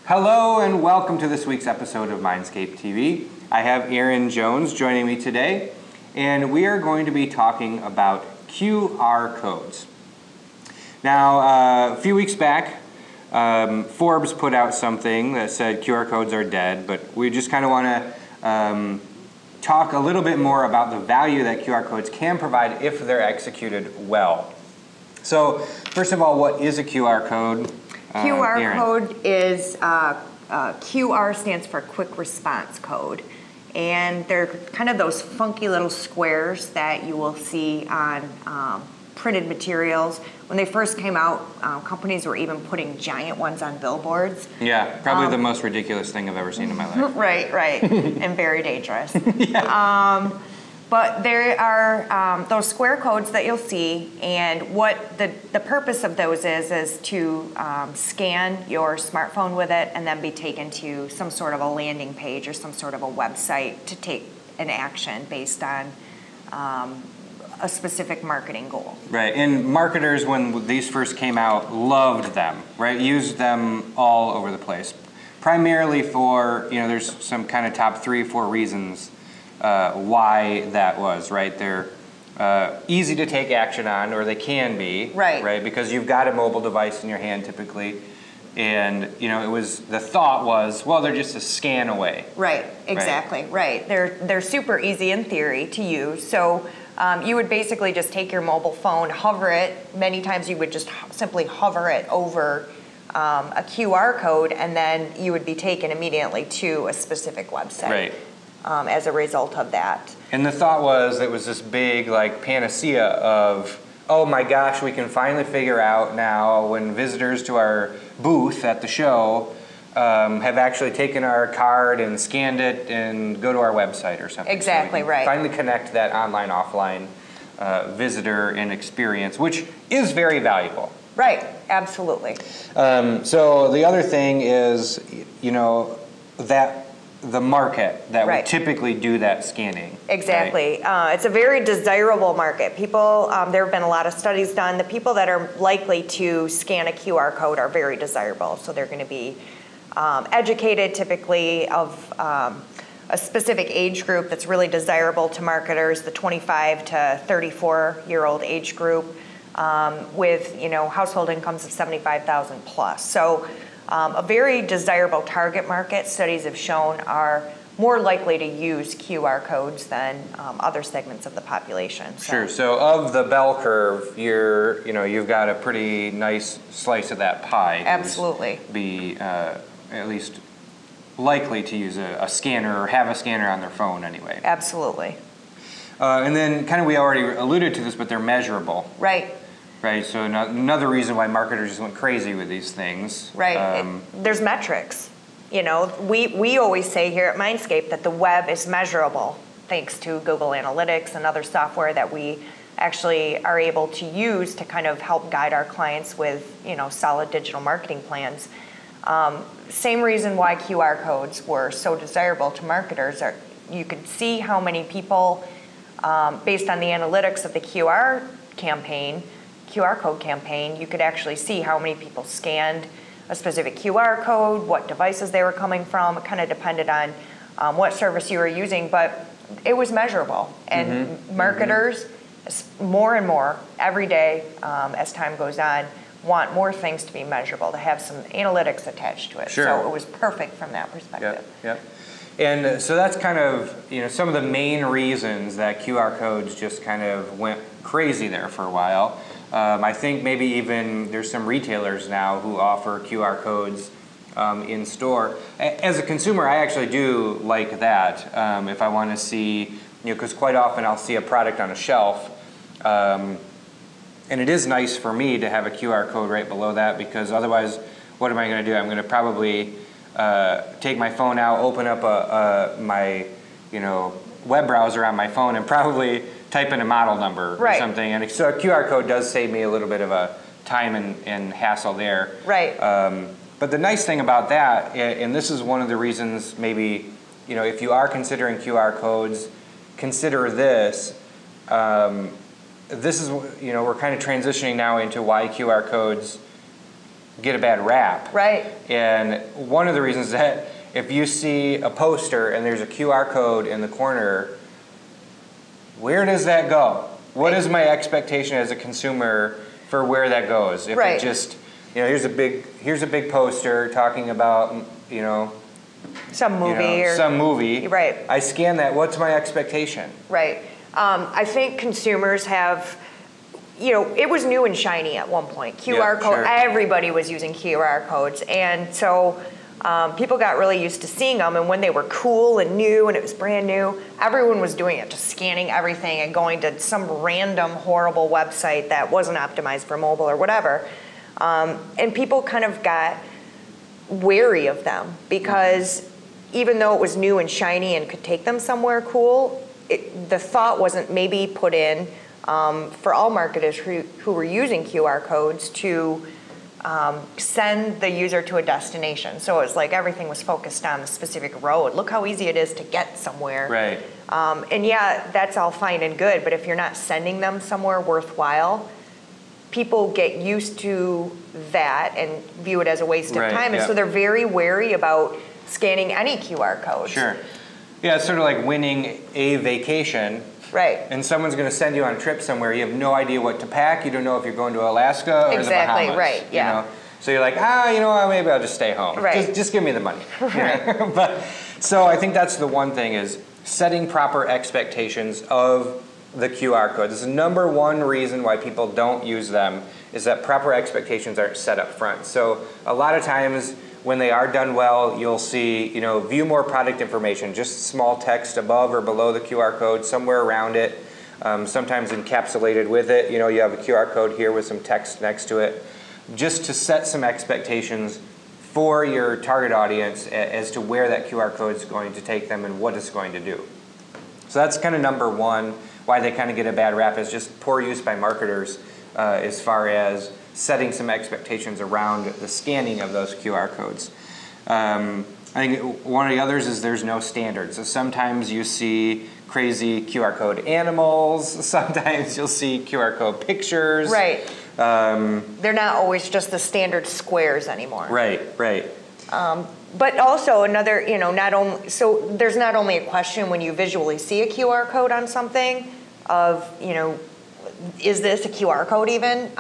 Hello and welcome to this week's episode of MindscapeTV. I have Aaron Jones joining me today, and we are going to be talking about QR codes. Now, a few weeks back, Forbes put out something that said QR codes are dead, but we just kind of want to talk a little bit more about the value that QR codes can provide if they're executed well. So, first of all, what is a QR code? QR Aaron. code is, QR stands for Quick Response Code. And they're kind of those funky little squares that you will see on printed materials. When they first came out, companies were even putting giant ones on billboards. Yeah, probably the most ridiculous thing I've ever seen in my life. Right, and very dangerous. Yeah. But there are those square codes that you'll see, and what the purpose of those is to scan your smartphone with it and then be taken to some sort of a landing page or some sort of a website to take an action based on a specific marketing goal. Right, and marketers, when these first came out, loved them, right? Used them all over the place. Primarily for, there's some kind of top 3 or 4 reasons why that was, right? They're easy to take action on, or they can be, right? Because you've got a mobile device in your hand typically, and the thought was, well, they're just a scan away. Right, exactly, right. They're super easy in theory to use. So you would basically just take your mobile phone, hover it. Many times you would just simply hover it over a QR code, and then you would be taken immediately to a specific website. Right. As a result of that. And the thought was it was this big panacea of, oh my gosh, we can finally figure out now when visitors to our booth at the show have actually taken our card and scanned it and go to our website or something. Exactly, so right. Finally connect that online, offline visitor and experience, which is very valuable. Right, absolutely. So the other thing is, that the market that would typically do that scanning. Exactly. Right? It's a very desirable market. People, there have been a lot of studies done. The people that are likely to scan a QR code are very desirable. So they're going to be educated, typically of a specific age group that's really desirable to marketers, the 25 to 34-year-old age group, with household incomes of 75,000 plus. So a very desirable target market, studies have shown, are more likely to use QR codes than other segments of the population. So. Sure. So of the bell curve, you've got a pretty nice slice of that pie. Absolutely. Be at least likely to use a scanner or have a scanner on their phone anyway. Absolutely. And then we already alluded to this, but they're measurable. Right. Right, so another reason why marketers just went crazy with these things. Right, there's metrics. We always say here at Mindscape that the web is measurable thanks to Google Analytics and other software that we actually are able to use to kind of help guide our clients with, solid digital marketing plans. Same reason why QR codes were so desirable to marketers. You could see how many people, based on the analytics of the QR code campaign, you could actually see how many people scanned a specific QR code, what devices they were coming from. It kind of depended on what service you were using, but it was measurable. And marketers, more and more, every day as time goes on, want more things to be measurable, to have some analytics attached to it. Sure. So it was perfect from that perspective. Yep. And so that's kind of, some of the main reasons that QR codes just kind of went crazy there for a while. I think maybe even there's some retailers now who offer QR codes in store. As a consumer, I actually do like that. If I want to see, because quite often I'll see a product on a shelf, and it is nice for me to have a QR code right below that, because otherwise, what am I going to do? I'm going to probably take my phone out, open up my web browser on my phone, and probably type in a model number or something. And so a QR code does save me a little bit of a time and hassle there. Right. But the nice thing about that, and this is one of the reasons maybe, if you are considering QR codes, consider this. This is, we're kind of transitioning now into why QR codes get a bad rap. Right. And one of the reasons that if you see a poster and there's a QR code in the corner, where does that go? What is my expectation as a consumer for where that goes? If it just, here's a big poster talking about, some movie some movie. Right. I scan that. What's my expectation? Right. I think consumers have, it was new and shiny at one point. QR code, sure. Everybody was using QR codes. And so people got really used to seeing them. And when they were cool and new and it was brand new, everyone was doing it, just scanning everything and going to some random horrible website that wasn't optimized for mobile or whatever. And people kind of got wary of them because even though it was new and shiny and could take them somewhere cool, the thought wasn't maybe put in for all marketers who were using QR codes to send the user to a destination. So it's like everything was focused on the specific road. Look how easy it is to get somewhere. Right. And yeah, that's all fine and good, but if you're not sending them somewhere worthwhile, people get used to that and view it as a waste of time. And so they're very wary about scanning any QR code. Sure. Yeah, it's sort of like winning a vacation. Right. And someone's going to send you on a trip somewhere. You have no idea what to pack. You don't know if you're going to Alaska or the Bahamas. Right. Yeah. So you're like, what, maybe I'll just stay home. Right. Just give me the money. Right. So I think that's the one thing is setting proper expectations of the QR code. This is the number one reason why people don't use them is that proper expectations aren't set up front. So a lot of times when they are done well, you'll see, view more product information, just small text above or below the QR code, somewhere around it, sometimes encapsulated with it. You have a QR code here with some text next to it, just to set some expectations for your target audience as to where that QR code is going to take them and what it's going to do. So that's kind of number one, why they kind of get a bad rap is just poor use by marketers as far as setting some expectations around the scanning of those QR codes. I think one of the others is there's no standard. So sometimes you see crazy QR code animals, sometimes you'll see QR code pictures. Right. They're not always just the standard squares anymore. Right. But also another, so there's not only a question when you visually see a QR code on something of, is this a QR code even?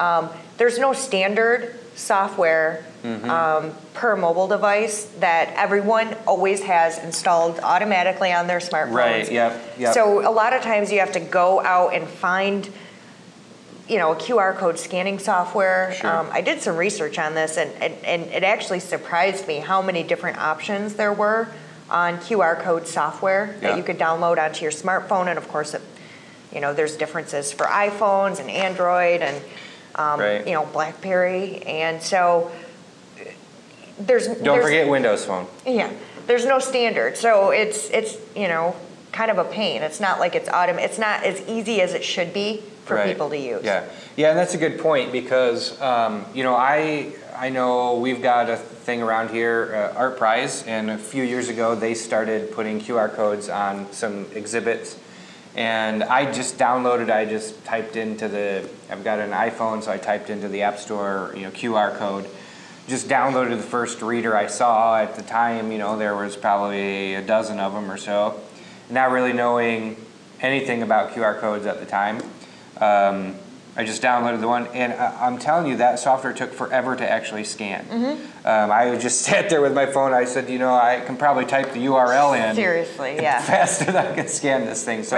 There's no standard software per mobile device that everyone always has installed automatically on their smartphones. Right, yep. So a lot of times you have to go out and find a QR code scanning software. Sure. I did some research on this and it actually surprised me how many different options there were on QR code software that you could download onto your smartphone. And of course, there's differences for iPhones and Android and BlackBerry. And so don't forget Windows Phone. Yeah, there's no standard. So it's kind of a pain. It's not like it's not as easy as it should be for people to use. Yeah, and that's a good point because I know we've got a thing around here, Art Prize, and a few years ago they started putting QR codes on some exhibits, and I just typed into I've got an iPhone, so I typed into the App Store, QR code, just downloaded the first reader I saw at the time. There was probably a dozen of them or so, not really knowing anything about QR codes at the time. I just downloaded the one, and I'm telling you, that software took forever to actually scan. I just sat there with my phone. I said, I can probably type the URL in. Seriously, yeah. Faster than I can scan this thing. So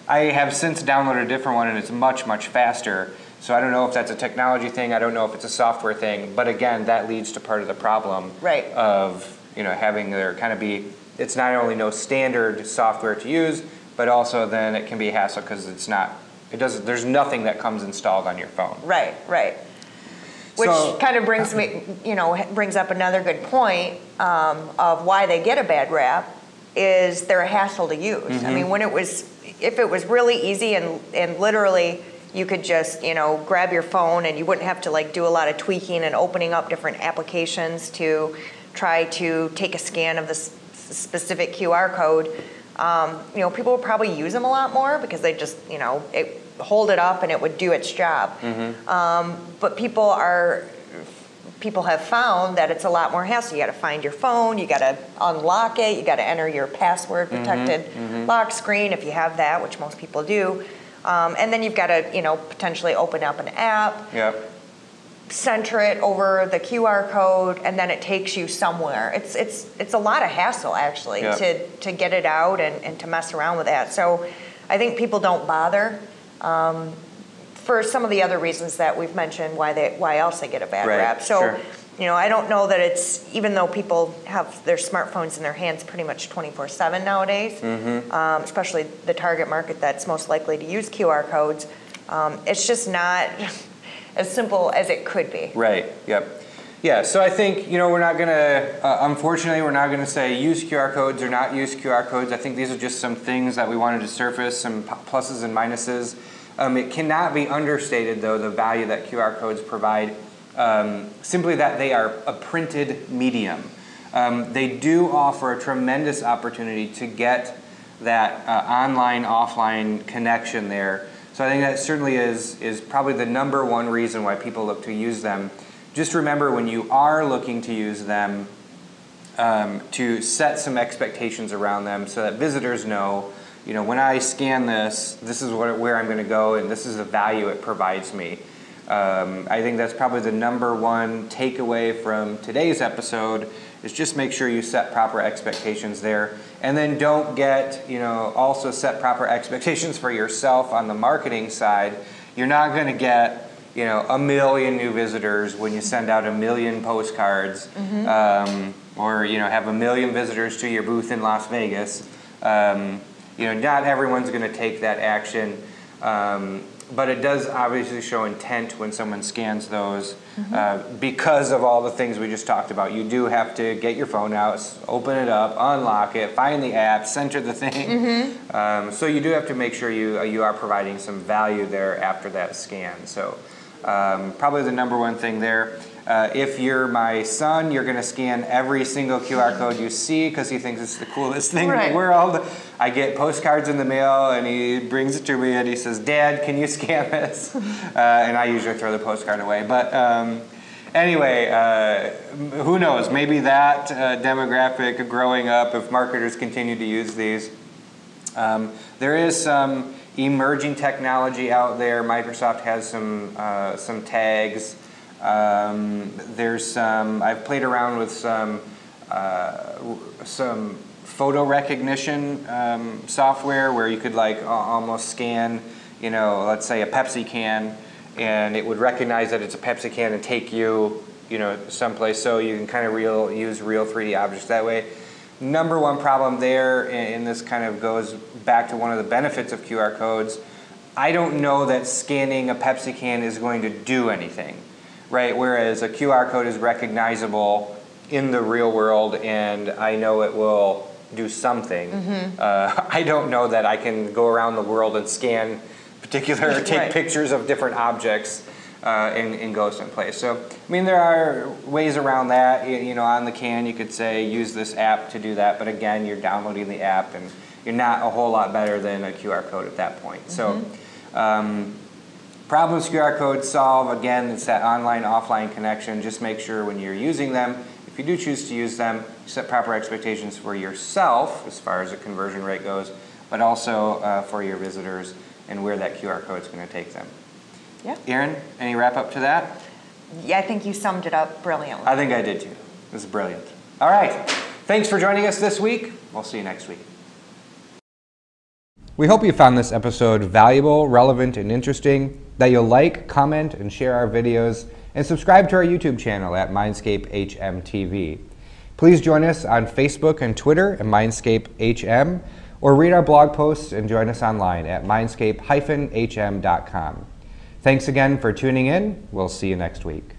I have since downloaded a different one, and it's much, much faster. So I don't know if that's a technology thing. I don't know if it's a software thing. But again, that leads to part of the problem of having there kind of be. It's not only no standard software to use, but also then it can be a hassle because it's not. There's nothing that comes installed on your phone. Right. Which kind of brings up another good point of why they get a bad rap is they're a hassle to use. I mean, if it was really easy and literally you could just, grab your phone and you wouldn't have to do a lot of tweaking and opening up different applications to try to take a scan of the specific QR code. People would probably use them a lot more because they just, hold it up and it would do its job. But people are people have found that it's a lot more hassle. You got to find your phone, you got to unlock it, you got to enter your password protected lock screen if you have that, which most people do. And then you've got to, potentially open up an app, center it over the QR code, and then it takes you somewhere. It's a lot of hassle, actually, to get it out and to mess around with that. So I think people don't bother for some of the other reasons that we've mentioned why else they get a bad rap. So, I don't know that it's, even though people have their smartphones in their hands pretty much 24/7 nowadays, especially the target market that's most likely to use QR codes, it's just not as simple as it could be. Right, yep. Yeah, so I think, we're not going to, unfortunately, we're not going to say use QR codes or not use QR codes. I think these are just some things that we wanted to surface, some pluses and minuses. It cannot be understated, though, the value that QR codes provide, simply that they are a printed medium. They do offer a tremendous opportunity to get that online, offline connection there. So I think that certainly is probably the number one reason why people look to use them. Just remember, when you are looking to use them, to set some expectations around them so that visitors know, when I scan this is where I'm going to go, and this is the value it provides me. I think that's probably the number one takeaway from today's episode, is just make sure you set proper expectations there. And then don't also set proper expectations for yourself on the marketing side. You're not going to get, 1 million new visitors when you send out 1 million postcards, or, have 1 million visitors to your booth in Las Vegas. Not everyone's going to take that action. But it does obviously show intent when someone scans those, because of all the things we just talked about. You do have to get your phone out, open it up, unlock it, find the app, center the thing. So you do have to make sure you are providing some value there after that scan. So probably the number one thing there. If you're my son, you're going to scan every single QR code you see because he thinks it's the coolest thing in the world. I get postcards in the mail, and he brings it to me, and he says, "Dad, can you scan this?" And I usually throw the postcard away. But anyway, who knows? Maybe that demographic growing up, if marketers continue to use these. There is some emerging technology out there. Microsoft has some tags. There's some, I've played around with some photo recognition software where you could almost scan, let's say a Pepsi can, and it would recognize that it's a Pepsi can and take you, someplace, so you can kind of use real 3D objects that way. Number one problem there, and this kind of goes back to one of the benefits of QR codes, I don't know that scanning a Pepsi can is going to do anything. Right, whereas a QR code is recognizable in the real world, and I know it will do something. I don't know that I can go around the world and scan particular, take pictures of different objects and go someplace. So, I mean, there are ways around that. On the can you could say use this app to do that, but again, you're downloading the app, and you're not a whole lot better than a QR code at that point. So. Problems QR codes solve, again, it's that online-offline connection. Just make sure when you're using them, if you do choose to use them, you set proper expectations for yourself as far as the conversion rate goes, but also for your visitors and where that QR code is going to take them. Yeah. Erin, any wrap-up to that? Yeah, I think you summed it up brilliantly. I think I did too. It was brilliant. All right. Thanks for joining us this week. We'll see you next week. We hope you found this episode valuable, relevant, and interesting, that you'll like, comment, and share our videos, and subscribe to our YouTube channel at MindscapeTV. Please join us on Facebook and Twitter at MindscapeHM, or read our blog posts and join us online at mindscape-hm.com. Thanks again for tuning in. We'll see you next week.